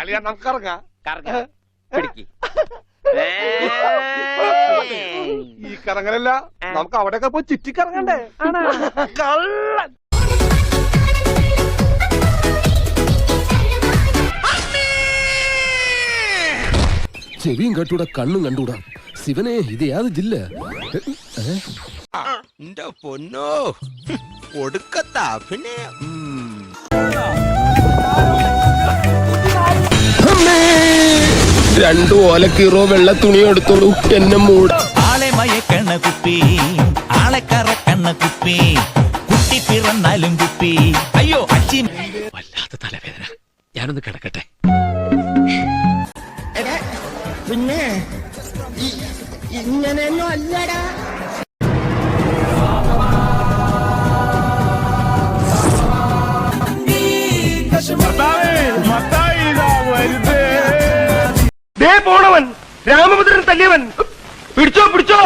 അളിയാ നമുക്ക് ഇറങ്ങാം. ഈ കറങ്ങലല്ല, നമുക്ക് അവിടെയൊക്കെ പോയി ചുറ്റിക്കറങ്ങണ്ടേ? കള്ളൻ. ചെവിയും കണ്ടൂടാ, കണ്ണും കണ്ടൂടാ. ശിവനെ, ഇത് യാത് ജില്ല? എന്റെ പൊന്നോ, ഒടുക്കത്താ. പിന്നെ രണ്ടു ഓലക്കീറോ വെള്ള തുണി എടുത്തോളൂ, എന്നെ മൂട. ആളെ മയക്കണ്ണ കുപ്പി, ആളെ കറക്കണ്ണ കുപ്പി, കുട്ടി പിറന്നാലും കുപ്പി. അയ്യോ അച്ഛൻ വല്ലാത്ത തലവേദന, ഞാനൊന്ന് കിടക്കട്ടെ. പിന്നെ ഇങ്ങനെയൊന്നും അല്ലടാ. പോണവൻ രാമഭദ്രൻ തല്ലിയവൻ. പിടിച്ചോ പിടിച്ചോ.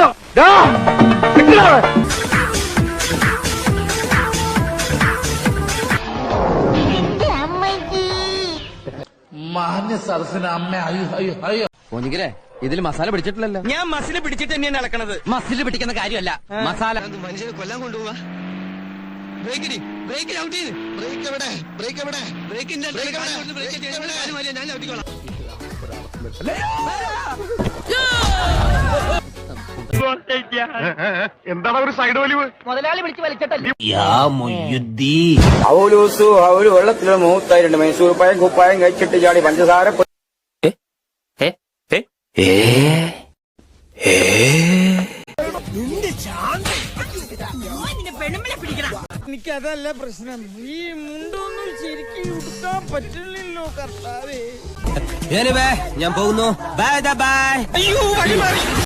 മാന്യ സരസിന് അമ്മ. അയ്യോ പോഞ്ഞിക്കരെ, ഇതിൽ മസാല പിടിച്ചിട്ടില്ലല്ലോ. ഞാൻ മസിൽ പിടിച്ചിട്ട് തന്നെയാണ് നടക്കണത്. മസിൽ പിടിക്കുന്ന കാര്യമല്ല, മസാല. മനുഷ്യനെ കൊല്ലാൻ കൊണ്ടുപോവാ. ബ്രേക്ക് ഔട്ട് ചെയ്ത്. ബ്രേക്ക് എവിടെ? ബ്രേക്ക് എവിടെ? ബ്രേക്കിന്റെ ഞാൻ ഔട്ടിക്കോളാം. എന്താണ് ഒരു സൈഡ് വലിവ്? മുതലാളി പിടിച്ച് വലിച്ചിട്ടല്ലേ. അവര് വെള്ളത്തിലുള്ള മൂത്തായിട്ടുണ്ട്. മൈസൂർ പായം കുപ്പായം കഴിച്ചിട്ട് ചാടി പഞ്ചസാര. എനിക്കതല്ല പ്രശ്നം, ഈ മുണ്ടൊന്നും ശരിക്കും ഉടുക്കാൻ പറ്റില്ലല്ലോ കർത്താവേ. ഞാൻ പോകുന്നു. Bye bye.